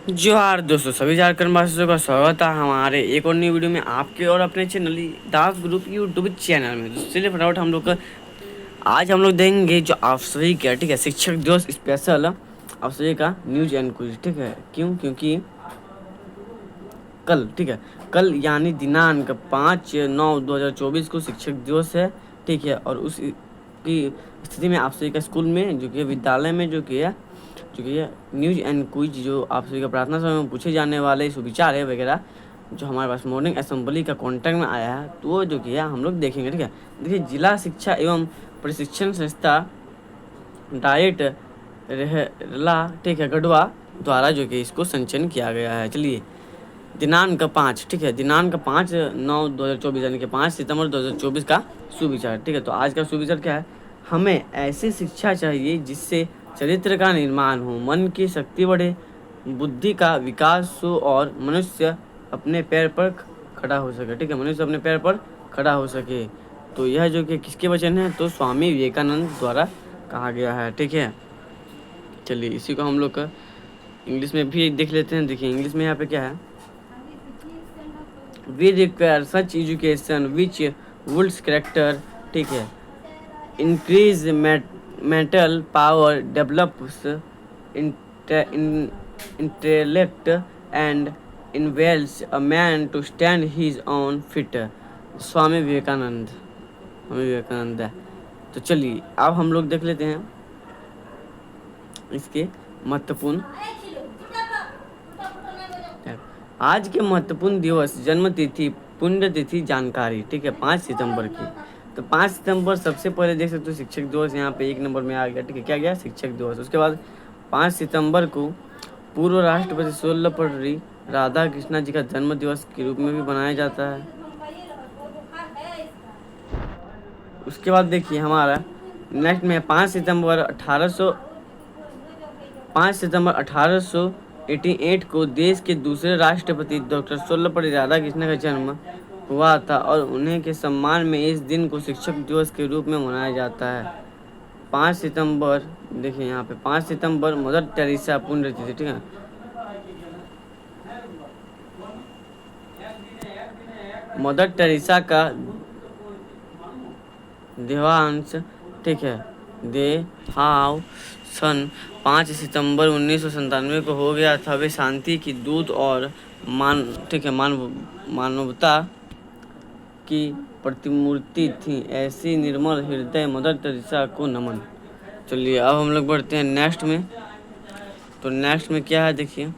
जोहार दोस्तों, सभी झारखंड वासियों का स्वागत है हमारे एक और नई वीडियो में आपके और अपने चैनल दास ग्रुप यूट्यूब चैनल में। तो चलिए फटाफट हम लोग का आज हम लोग देंगे जो आप सभी का, ठीक है, शिक्षक दिवस स्पेशल आप सभी का न्यूज एंड क्विज। ठीक है, क्योंकि कल, ठीक है, कल यानी दिनांक 5/9/2024 को शिक्षक दिवस है। ठीक है, और उस की स्थिति में आप सभी का स्कूल में जो कि विद्यालय में जो कि न्यूज एंड क्विज जो आप सभी का प्रार्थना समय में पूछे जाने वाले सुविचार है वगैरह जो हमारे पास मॉर्निंग असेंबली का कॉन्टैक्ट में आया है, तो वो जो कि हम लोग देखेंगे। ठीक है, देखिए, जिला शिक्षा एवं प्रशिक्षण संस्था डाइट रहला, ठीक है, गढ़वा द्वारा जो कि इसको संचयन किया गया है। चलिए, दिनांक 5, ठीक है, दिनांक 5/9/2024 यानी कि 5 सितंबर 2024 का सुविचार। ठीक है, तो आज का सुविचार क्या है? हमें ऐसी शिक्षा चाहिए जिससे चरित्र का निर्माण हो, मन की शक्ति बढ़े, बुद्धि का विकास हो और मनुष्य अपने पैर पर खड़ा हो सके। ठीक है, मनुष्य अपने पैर पर खड़ा हो सके। तो यह जो कि किसके वचन है? तो स्वामी विवेकानंद द्वारा कहा गया है। ठीक है, चलिए इसी को हम लोग का इंग्लिश में भी देख लेते हैं। देखिए, इंग्लिश में यहाँ पे क्या है? We require such education which builds character, ठीक है, increase mental power, develops intellect and enables a man to stand his own feet। Swami Vivekananda, है। तो चलिए अब हम लोग देख लेते हैं इसके महत्वपूर्ण आज के महत्वपूर्ण दिवस, जन्म तिथि, पुण्यतिथि जानकारी। ठीक है, 5 सितंबर की। तो 5 सितंबर सबसे पहले देख सकते हो शिक्षक दिवस यहाँ पे 1 नंबर में आ गया। ठीक है, क्या गया? शिक्षक दिवस। उसके बाद 5 सितंबर को पूर्व राष्ट्रपति सर्वपल्ली राधाकृष्णन जी का जन्म दिवस के रूप में भी मनाया जाता है। उसके बाद देखिए हमारा नेक्स्ट में 5 सितंबर 1888 को देश के दूसरे राष्ट्रपति डॉक्टर सर्वपल्ली राधाकृष्णन का जन्म हुआ था और उन्हें के सम्मान में इस दिन को शिक्षक दिवस के रूप में मनाया जाता है। 5 सितंबर, देखिए यहाँ पे 5 सितंबर मदर टेरेसा पुण्यतिथि। ठीक है, मदर टेरेसा का देहांश, ठीक है, देहाव सन 5 सितंबर 1997 को हो गया था। वे शांति की दूत और मानवता की प्रतिमूर्ति थी। ऐसी निर्मल हृदय मदर टेरेसा को नमन। चलिए अब हम लोग बढ़ते हैं नेक्स्ट में। तो नेक्स्ट में क्या है? देखिए,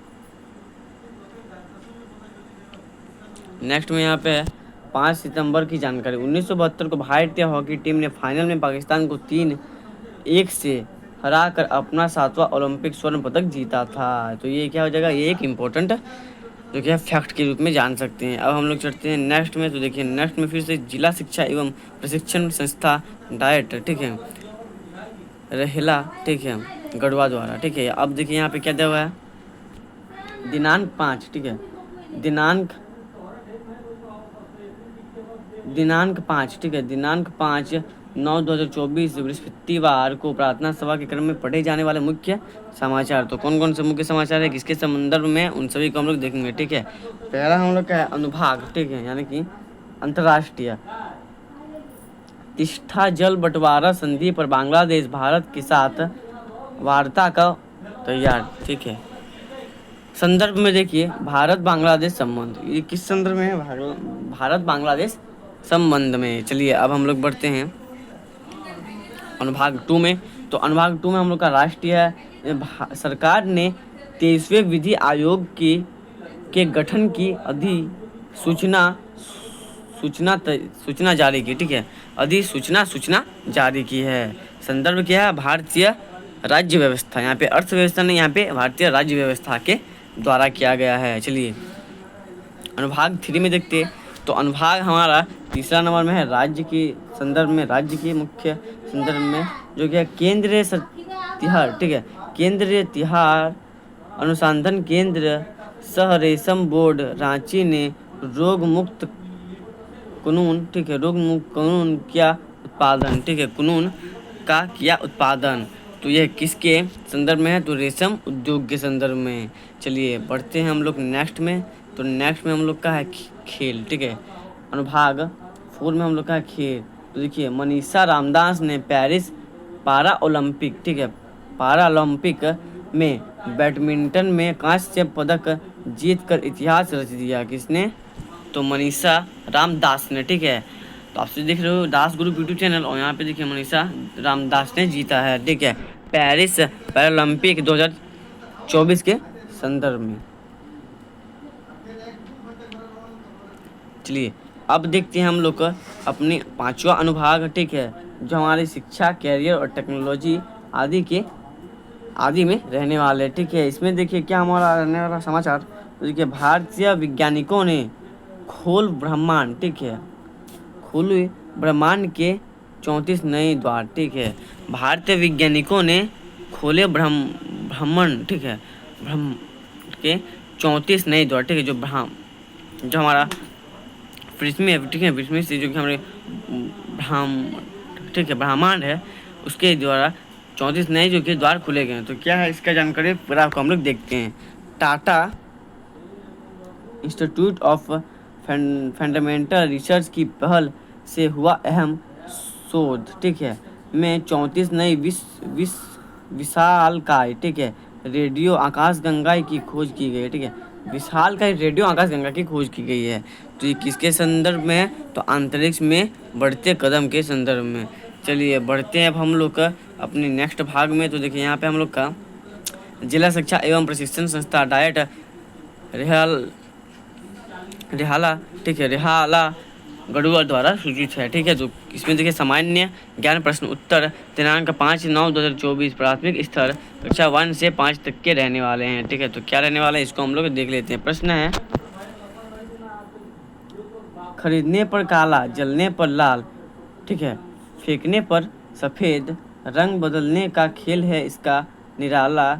नेक्स्ट में यहाँ पे है 5 सितंबर की जानकारी। 1972 को भारतीय हॉकी टीम ने फाइनल में पाकिस्तान को 3-1 से हराकर अपना 7वां ओलंपिक स्वर्ण पदक जीता था। तो ये क्या हो जाएगा? ये एक इम्पोर्टेंट जो कि फैक्ट के रूप में जान सकते हैं। अब हम लोग चढ़ते हैं नेक्स्ट में। तो देखिए, नेक्स्ट में फिर से जिला शिक्षा एवं प्रशिक्षण संस्था डाइट, ठीक है, रहेला, ठीक है, गढ़वा द्वारा। ठीक है, अब देखिए यहाँ पे क्या दिया हुआ है? दिनांक 5, ठीक है, दिनांक 5, ठीक है, दिनांक 5/9/2024 बृहस्पतिवार को प्रार्थना सभा के क्रम में पढ़े जाने वाले मुख्य समाचार। तो कौन कौन से मुख्य समाचार है, किसके संदर्भ में, उन सभी को हम लोग देखेंगे। ठीक है, पहला हम लोग का है अनुभाग, ठीक है, यानी कि अंतर्राष्ट्रीय तिस्ता जल बंटवारा संधि पर बांग्लादेश भारत के साथ वार्ता का तैयार। ठीक है, संदर्भ में देखिए भारत बांग्लादेश संबंध, ये किस संदर्भ में है? भारत बांग्लादेश संबंध में। चलिए अब हम लोग बढ़ते हैं अनुभाग 2 में। तो अनुभाग 2 में हम लोग का राष्ट्रीय सरकार ने 23वें विधि आयोग के गठन की सूचना जारी की। ठीक है, सूचना जारी की है। संदर्भ क्या है? भारतीय राज्य व्यवस्था। यहाँ पे अर्थव्यवस्था नहीं, यहाँ पे भारतीय राज्य व्यवस्था के द्वारा किया गया है। चलिए अनुभाग 3 में देखते हैं। तो अनुभाग हमारा तीसरा नंबर में है राज्य की संदर्भ में, राज्य के मुख्य संदर्भ में जो कि है केंद्रीय तिहार। ठीक है, केंद्रीय तिहार अनुसंधान केंद्र सह रेशम बोर्ड रांची ने रोग मुक्त कानून, ठीक है, रोग मुक्त कानून किया उत्पादन। ठीक है, कानून का किया उत्पादन। तो यह किसके संदर्भ में है? तो रेशम उद्योग के संदर्भ में है। चलिए बढ़ते हैं हम लोग नेक्स्ट में। तो नेक्स्ट में हम लोग का है खेल, ठीक है। अनुभाग 4 में हम लोग का है खेल। तो देखिए मनीषा रामदास ने पेरिस पारा ओलंपिक, ठीक है, पारा ओलंपिक में बैडमिंटन में कांस्य पदक जीतकर इतिहास रच दिया। किसने? तो मनीषा रामदास ने, ठीक है। तो आपसे देख रहे हो दास गुरु यूट्यूब चैनल, और यहाँ पे देखिए मनीषा रामदास ने जीता है, ठीक है, पेरिस पैरालंपिक 2024 के संदर्भ में। चलिए अब देखते हैं हम लोग का अपनी 5वां अनुभाग, ठीक है, जो हमारी शिक्षा, कैरियर और टेक्नोलॉजी आदि में रहने वाले, ठीक है। इसमें देखिए क्या हमारा रहने वाला समाचार। तो देखिए भारतीय वैज्ञानिकों ने खोल ब्रह्मांड, ठीक है, खुले ब्रह्मांड के 34 नए द्वार, ठीक है। भारतीय वैज्ञानिकों ने खोले ब्रह्मांड, ठीक है, ब्रह्म के 34 नए द्वार, ठीक है, जो हमारा पृथ्वी है, ठीक है, पृथ्वी से जो कि हमारे ठीक है ब्रह्मांड है, उसके द्वारा 34 नए जो कि द्वार खुले गए हैं। तो क्या है इसका जानकारी पूरा आपको हम लोग देखते हैं। Tata institute of fundamental research की पहल से हुआ अहम शोध, ठीक है, में 34 नई विशालकाय, ठीक है, रेडियो आकाशगंगा की खोज की गई है, ठीक है, विशालकाय रेडियो आकाशगंगा की खोज की गई है। तो ये किसके संदर्भ में है? तो अंतरिक्ष में बढ़ते कदम के संदर्भ में। चलिए बढ़ते हैं अब हम लोग का अपने नेक्स्ट भाग में। तो देखिए यहाँ पे हम लोग का जिला शिक्षा एवं प्रशिक्षण संस्था डाइट रिहाला, ठीक है, रिहाला गढ़वाल द्वारा सूचित है, ठीक है। तो इसमें देखिए सामान्य ज्ञान प्रश्न उत्तर दिनांक 5/9/2024 प्राथमिक स्तर कक्षा 1 से 5 तक के रहने वाले हैं, ठीक है। तो क्या रहने वाला है इसको हम लोग देख लेते हैं। प्रश्न है खरीदने पर काला, जलने पर लाल, ठीक है, फेंकने पर सफ़ेद, रंग बदलने का खेल है इसका निराला,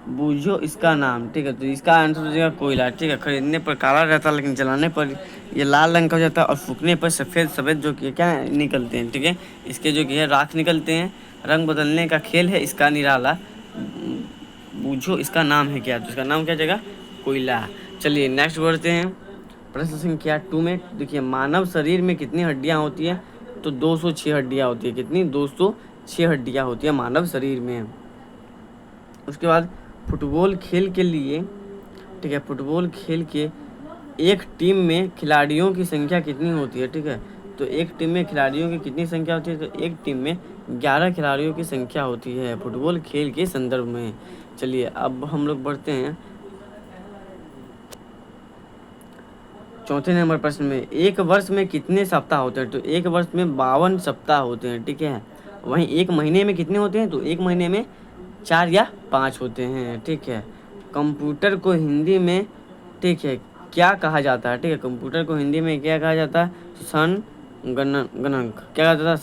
बूझो इसका नाम, ठीक है। तो इसका आंसर हो जाएगा कोयला, ठीक है। खरीदने पर काला रहता है लेकिन जलाने पर ये लाल रंग का हो जाता है, और फूकने पर सफ़ेद जो कि क्या निकलते हैं, ठीक है, इसके जो कि है राख निकलते हैं। रंग बदलने का खेल है इसका निराला, बूझो इसका नाम है क्या? तो इसका नाम क्या जाएगा? कोयला। चलिए नेक्स्ट बढ़ते हैं प्रश्न संख्या 2 में। देखिए मानव शरीर में कितनी हड्डियाँ होती है? तो 206 हड्डियाँ होती है। कितनी? 206 हड्डियाँ होती है मानव शरीर में। उसके बाद फुटबॉल खेल के लिए, ठीक है, फुटबॉल खेल के एक टीम में खिलाड़ियों की संख्या कितनी होती है, ठीक है। तो एक टीम में खिलाड़ियों की कितनी संख्या होती है? तो एक टीम में 11 खिलाड़ियों की संख्या होती है फुटबॉल खेल के संदर्भ में। चलिए अब हम लोग बढ़ते हैं चौथे नंबर प्रश्न में। एक वर्ष में कितने सप्ताह होते हैं? तो एक वर्ष में 52 सप्ताह होते हैं, ठीक है। वहीं एक महीने में कितने होते हैं? तो एक महीने में 4 या 5 होते हैं, ठीक है। कंप्यूटर को हिंदी में, ठीक है, क्या कहा जाता है? ठीक है, कंप्यूटर को हिंदी में क्या कहा जाता है? संगणक। क्या कहा जाता है?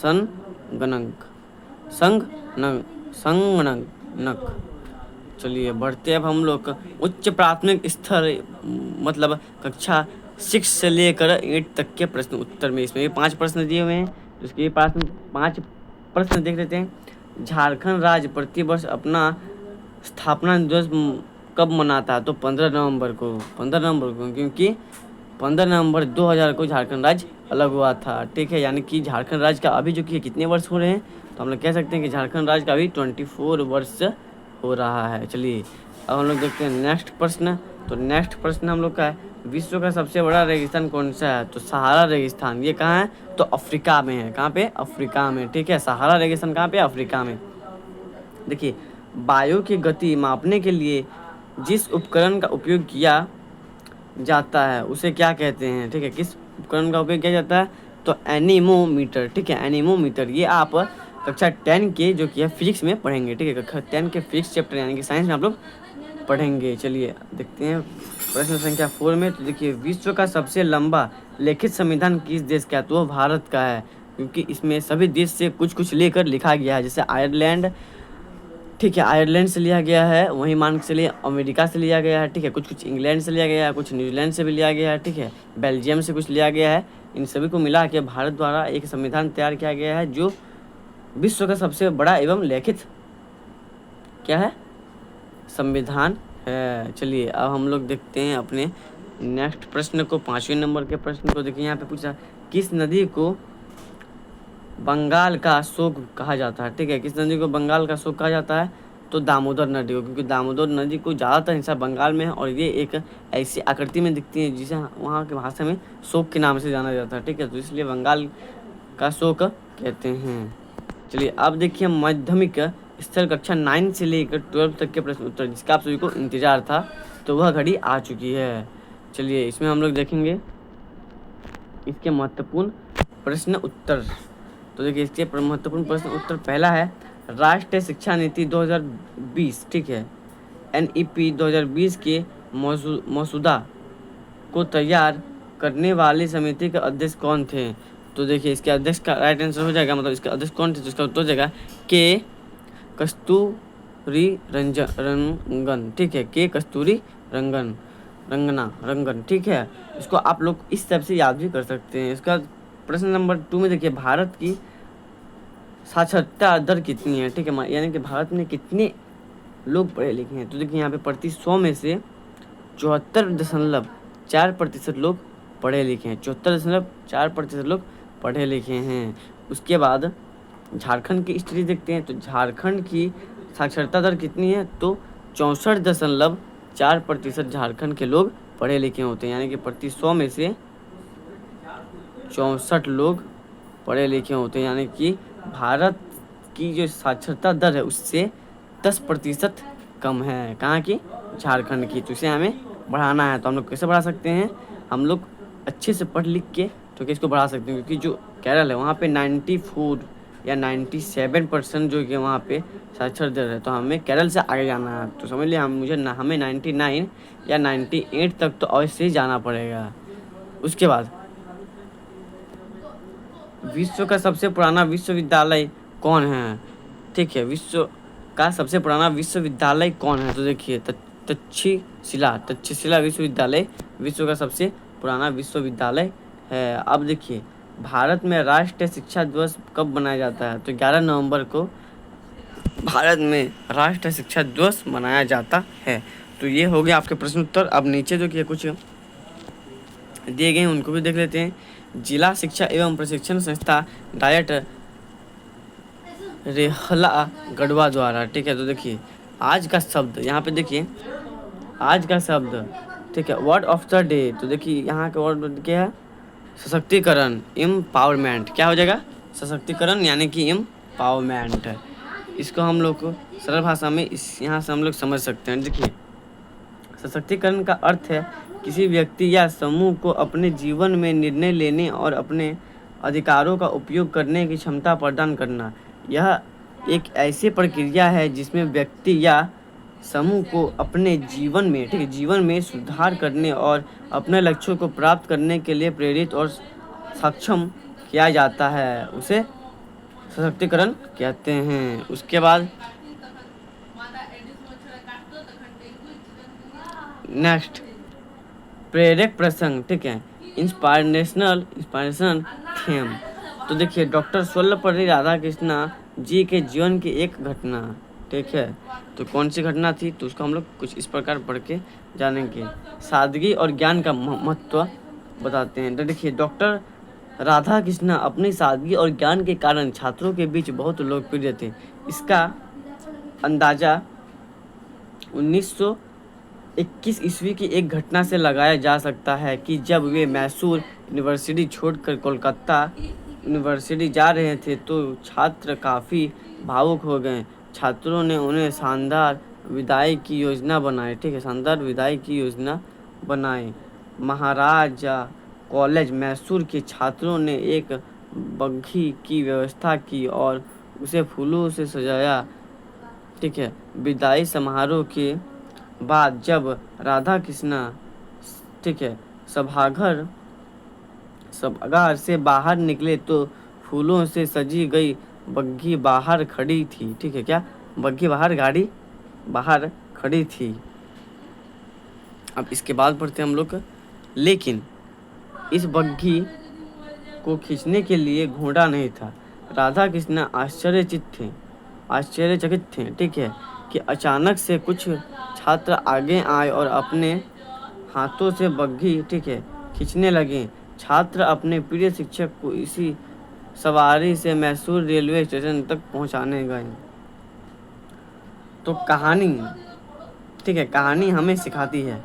संगणक। चलिए बढ़ते अब हम लोग उच्च प्राथमिक स्तर मतलब कक्षा 6 से लेकर 8 तक के प्रश्न उत्तर में। इसमें 5 प्रश्न दिए हुए हैं, तो इसके 5 प्रश्न देख लेते हैं। झारखंड राज्य प्रतिवर्ष अपना स्थापना दिवस कब मनाता है? तो 15 नवंबर को। 15 नवंबर को, क्योंकि 15 नवंबर 2000 को झारखंड राज्य अलग हुआ था, ठीक है। यानी कि झारखंड राज्य का अभी जो कि कितने वर्ष हो रहे हैं? तो हम लोग कह सकते हैं कि झारखंड राज्य का अभी 24 वर्ष हो रहा है। चलिए अब हम लोग देखते हैं नेक्स्ट प्रश्न। तो नेक्स्ट प्रश्न हम लोग का है विश्व का सबसे बड़ा रेगिस्तान कौन सा है? तो सहारा रेगिस्तान। ये कहाँ है? तो अफ्रीका में है। कहाँ पे? अफ्रीका में, ठीक है। सहारा रेगिस्तान कहाँ पे? अफ्रीका में। देखिए वायु की गति मापने के लिए जिस उपकरण का उपयोग किया जाता है उसे क्या कहते हैं? ठीक है, किस उपकरण का उपयोग किया जाता है? तो एनीमोमीटर, ठीक है, एनीमोमीटर। ये आप कक्षा 10 के जो कि है फिजिक्स में पढ़ेंगे, ठीक है। कक्षा 10 के फिजिक्स चैप्टर यानी कि साइंस में आप लोग पढ़ेंगे। चलिए देखते हैं प्रश्न संख्या 4 में। तो देखिए विश्व का सबसे लंबा लिखित संविधान किस देश का है? तो वो भारत का है, क्योंकि इसमें सभी देश से कुछ कुछ लेकर लिखा गया है। जैसे आयरलैंड, ठीक है, आयरलैंड से लिया गया है, वहीं मान के चलिए अमेरिका से लिया गया है, ठीक है, कुछ कुछ इंग्लैंड से लिया गया है, कुछ न्यूजीलैंड से भी लिया गया है, ठीक है, बेल्जियम से कुछ लिया गया है। इन सभी को मिला के भारत द्वारा एक संविधान तैयार किया गया है जो विश्व का सबसे बड़ा एवं लिखित क्या है? संविधान है। चलिए अब हम लोग देखते हैं अपने नेक्स्ट प्रश्न को, 5वें नंबर के प्रश्न को। देखिए यहाँ पे पूछा, किस नदी को बंगाल का अशोक कहा जाता है? ठीक है, किस नदी को बंगाल का अशोक कहा जाता है? तो दामोदर नदी को, क्योंकि दामोदर नदी को ज़्यादातर हिस्सा बंगाल में है और ये एक ऐसी आकृति में दिखती है जिसे वहाँ की भाषा में शोक के नाम से जाना जाता है। ठीक है, तो इसलिए बंगाल का शोक कहते हैं। चलिए अब देखिए माध्यमिक स्तर कक्षा 9 से लेकर 12 तक के प्रश्न उत्तर जिसका आप सभी को इंतजार था, तो वह घड़ी आ चुकी है। चलिए इसमें हम लोग देखेंगे इसके महत्वपूर्ण प्रश्न उत्तर। तो देखिए इसके महत्वपूर्ण प्रश्न उत्तर पहला है, राष्ट्रीय शिक्षा नीति 2020, ठीक है, NEP 2020 के मसौदा को तैयार करने वाली समिति के अध्यक्ष कौन थे? तो देखिए इसके अध्यक्ष का राइट आंसर हो जाएगा, मतलब इसका अध्यक्ष कौन थे, तो इसका उत्तर हो जाएगा के कस्तूरी रंगन। ठीक है, के कस्तूरी रंगन। ठीक है, इसको आप लोग इस तरह से याद भी कर सकते हैं। इसका प्रश्न नंबर 2 में देखिए, भारत की साक्षरता दर कितनी है? ठीक है, यानी कि भारत में कितने लोग पढ़े लिखे हैं? तो देखिए यहाँ पे प्रति 100 में से 74.4% लोग पढ़े लिखे हैं। 74.4% लोग पढ़े लिखे हैं। उसके बाद झारखंड की स्थिति देखते हैं, तो झारखंड की साक्षरता दर कितनी है? तो 64.4% झारखंड के लोग पढ़े लिखे होते हैं, यानी कि प्रति 100 में से 64 लोग पढ़े लिखे होते हैं, यानी कि भारत की जो साक्षरता दर है उससे 10% कम है। कहाँ की? झारखंड की। तो इसे हमें बढ़ाना है, तो हम लोग कैसे बढ़ा सकते हैं? हम लोग अच्छे से पढ़ लिख के तो इसको बढ़ा सकते हैं, क्योंकि जो केरल है वहाँ पे 94 या 97% जो कि वहाँ पे साक्षर दर है, तो हमें केरल से आगे जाना है। तो समझ लिया, हमें 99 या 98 तक तो अवश्य ही जाना पड़ेगा। उसके बाद विश्व का सबसे पुराना विश्वविद्यालय कौन है? ठीक है, विश्व का सबसे पुराना विश्वविद्यालय कौन है? तो देखिए तक्षशिला विश्वविद्यालय विश्व का सबसे पुराना विश्वविद्यालय है। अब देखिए भारत में राष्ट्रीय शिक्षा दिवस कब मनाया जाता है? तो 11 नवंबर को भारत में राष्ट्रीय शिक्षा दिवस मनाया जाता है। तो ये हो गया आपके प्रश्न उत्तर। अब नीचे जो कि कुछ दिए गए हैं उनको भी देख लेते हैं। जिला शिक्षा एवं प्रशिक्षण संस्था डायट रेहला गढ़वा द्वारा। ठीक है, तो देखिए आज का शब्द यहाँ पे देखिए, आज का शब्द, ठीक है, वर्ड ऑफ द डे। तो देखिए यहाँ का वर्ड क्या है? सशक्तिकरण, एम्पावरमेंट। क्या हो जाएगा? सशक्तिकरण यानी कि एम्पावरमेंट। इसको हम लोग को सरल भाषा में यहाँ से हम लोग समझ सकते हैं। देखिए सशक्तिकरण का अर्थ है किसी व्यक्ति या समूह को अपने जीवन में निर्णय लेने और अपने अधिकारों का उपयोग करने की क्षमता प्रदान करना। यह एक ऐसी प्रक्रिया है जिसमें व्यक्ति या समूह को अपने जीवन में, ठीक है, जीवन में सुधार करने और अपने लक्ष्यों को प्राप्त करने के लिए प्रेरित और सक्षम किया जाता है, उसे सशक्तिकरण कहते हैं। उसके बाद नेक्स्ट प्रेरक प्रसंग, ठीक है, इंस्पायरेशनल थीम। तो देखिए डॉक्टर सर्वपल्ली राधाकृष्णन जी के जीवन की एक घटना, ठीक है, तो कौन सी घटना थी? तो उसको हम लोग कुछ इस प्रकार पढ़ के जानेंगे। सादगी और ज्ञान का महत्व बताते हैं। तो देखिए डॉक्टर राधाकृष्णन अपनी सादगी और ज्ञान के कारण छात्रों के बीच बहुत लोकप्रिय थे। इसका अंदाजा 1921 ईस्वी की एक घटना से लगाया जा सकता है कि जब वे मैसूर यूनिवर्सिटी छोड़कर कोलकाता यूनिवर्सिटी जा रहे थे तो छात्र काफ़ी भावुक हो गए। छात्रों ने उन्हें शानदार विदाई की योजना बनाई, ठीक है, शानदार विदाई की योजना बनाई। महाराजा कॉलेज मैसूर के छात्रों ने एक बग्घी की व्यवस्था की और उसे फूलों से सजाया, ठीक है। विदाई समारोह के बाद जब राधाकृष्णन, ठीक है, सभागार से बाहर निकले तो फूलों से सजी गई बग्घी बाहर खड़ी थी, ठीक है, क्या बग्घी गाड़ी बाहर खड़ी थी। अब इसके बाद पढ़ते हैं हम लोग, लेकिन इस बग्घी को खींचने के लिए घोड़ा नहीं था। राधाकृष्णन आश्चर्यचकित थे, ठीक है। कि अचानक से कुछ छात्र आगे आए और अपने हाथों से बग्घी, ठीक है, खींचने लगे। छात्र अपने प्रिय शिक्षक को इसी सवारी से मैसूर रेलवे स्टेशन तक पहुंचाने गए। तो कहानी, ठीक है, कहानी हमें सिखाती है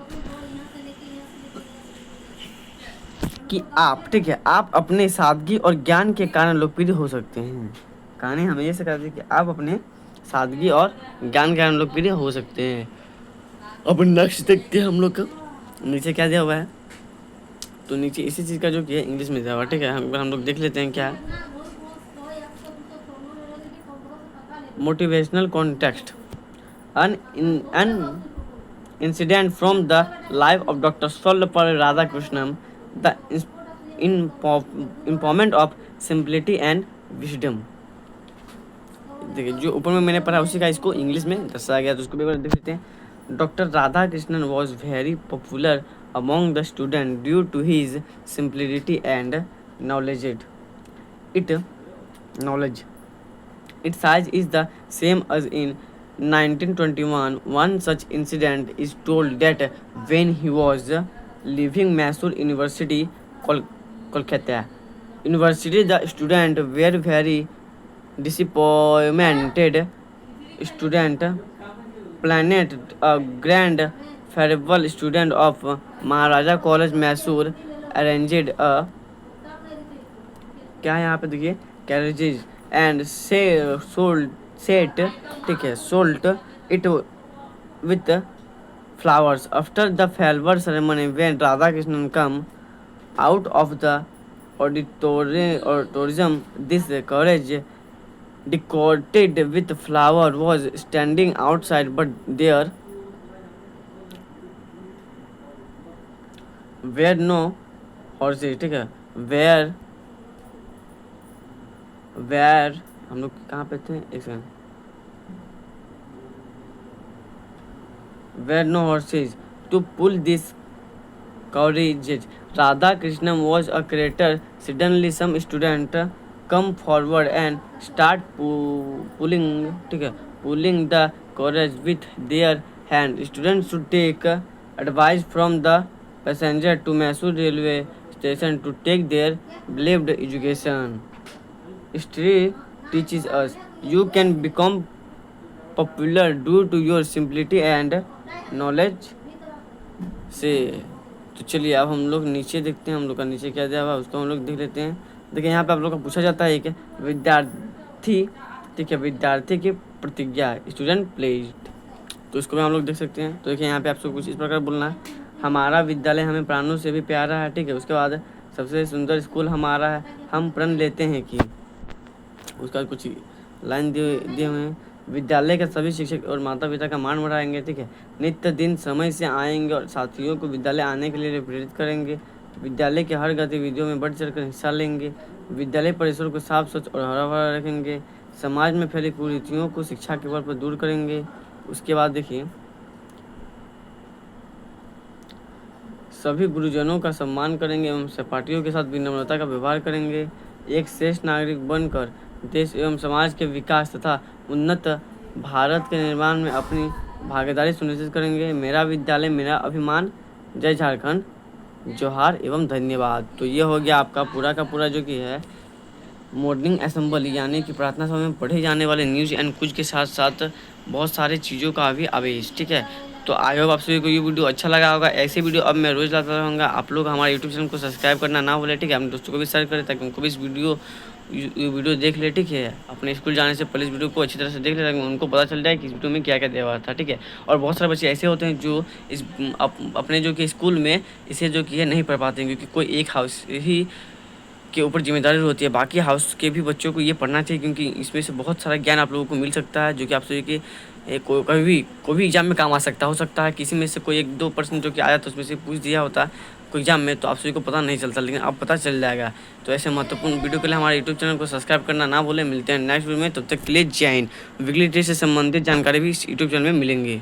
कि आप, ठीक है, आप अपने सादगी और ज्ञान के कारण लोकप्रिय हो सकते हैं। कहानी हमें ये सिखाती है कि आप अपने सादगी और ज्ञान के कारण लोकप्रिय हो सकते हैं। अब नेक्स्ट देखते हैं हम लोग का नीचे क्या दिया हुआ है। तो नीचे इसी चीज़ का जो कि है इंग्लिश में दिया हुआ है, ठीक है। हम लोग देख लेते हैं क्या है। Motivational context, an incident from the life of Dr. Swallappally Radhakrishnan, the empowerment of simplicity and wisdom। देखिए जो ऊपर में मैंने पढ़ा उसी का इसको इंग्लिश में दर्शाया गया, तो उसको भी एक बार देख लेते हैं। Doctor Radhakrishnan was very popular among the student due to his simplicity and knowledge. Its size is the same as in 1921. One such incident is told that when he was leaving Mysore University, Kolkata University, the students were very disappointed. Student planned a grand farewell. Student of Maharaja College, Mysore arranged a, क्या है यहाँ पे देखिए, carriages and से sold set, ठीक है, salt it with flowers. After the farewell ceremony when Radha Krishnan come out of the auditorium, this carriage decorated with flower was standing outside, but there were no horses, ठीक है, where हम लोग कहाँ पे थे, एक second, were no horses to pull this carriage. Radha Krishnan was a creator. Suddenly some student come forward and start pulling, ठीक है, pulling the carriage with their hand. Students should take advice from the passenger to Mysore railway station to take their believed education. History teaches us you can become popular due to your simplicity and knowledge से। तो चलिए अब हम लोग नीचे देखते हैं, हम लोग का नीचे क्या दिया हुआ उसको हम लोग देख लेते हैं। देखिए यहाँ पे आप लोग का पूछा जाता है कि विद्यार्थी, ठीक है, विद्यार्थी की प्रतिज्ञा, स्टूडेंट प्लेज्ड, तो इसको भी हम लोग देख सकते हैं। तो देखिए यहाँ पे आपको कुछ इस प्रकार बोलना है, हमारा विद्यालय हमें प्राणों से भी प्यारा है, ठीक है। उसके बाद सबसे सुंदर स्कूल हमारा है, हम प्रण लेते हैं कि, उसका कुछ लाइन दिए हुए हैं। विद्यालय के सभी शिक्षक और माता पिता का मान बढ़ाएंगे, ठीक है। नित्य दिन समय से आएंगे और साथियों को विद्यालय आने के लिए प्रेरित करेंगे। विद्यालय के हर गतिविधियों में बढ़ चढ़कर हिस्सा लेंगे। विद्यालय परिसर को साफ स्वच्छ और हरा भरा रखेंगे। समाज में फैली कुरीतियों को शिक्षा के बल पर दूर करेंगे। उसके बाद देखिए, सभी गुरुजनों का सम्मान करेंगे एवं सहपाठियों के साथ विनम्रता का व्यवहार करेंगे। एक श्रेष्ठ नागरिक बनकर देश एवं समाज के विकास तथा उन्नत भारत के निर्माण में अपनी भागीदारी सुनिश्चित करेंगे। मेरा विद्यालय मेरा अभिमान। जय झारखंड, जोहार एवं धन्यवाद। तो ये हो गया आपका पूरा का पूरा जो कि है मॉर्निंग असेंबली यानी कि प्रार्थना सभा में पढ़े जाने वाले न्यूज़ एंड कुछ के साथ साथ बहुत सारे चीज़ों का भी आवेश, ठीक है। तो आई होप आप सभी को ये वीडियो अच्छा लगा होगा। ऐसे वीडियो अब मैं रोज़ लाता रहूँगा। आप लोग हमारे यूट्यूब चैनल को सब्सक्राइब करना ना भूलें, ठीक है। अपने दोस्तों को भी शेयर करें ताकि उनको भी इस वीडियो देख ले, ठीक है। अपने स्कूल जाने से पहले इस वीडियो को अच्छी तरह से देख ले ताकि उनको पता चल जाए कि इस वीडियो में क्या क्या दिया हुआ था, ठीक है। और बहुत सारे बच्चे ऐसे होते हैं जो इस अपने जो कि स्कूल में इसे जो कि है नहीं पढ़ पाते हैं, क्योंकि कोई एक हाउस ही के ऊपर जिम्मेदारी होती है। बाकी हाउस के भी बच्चों को ये पढ़ना चाहिए, क्योंकि इसमें से बहुत सारा ज्ञान आप लोगों को मिल सकता है जो कि आप सभी के कोई भी एग्जाम में काम आ सकता हो सकता है। किसी में से कोई 1-2% जो कि आया तो उसमें से पूछ दिया होता कोई एग्जाम में, तो आप सभी को पता नहीं चलता, लेकिन अब पता चल जाएगा। तो ऐसे महत्वपूर्ण वीडियो के लिए हमारे यूट्यूब चैनल को सब्सक्राइब करना ना भूलें। मिलते हैं नेक्स्ट वीडियो में, तब तक के लिए जय हिंद। वीकली टेस्ट से संबंधित जानकारी भी इस यूट्यूब चैनल में मिलेंगे।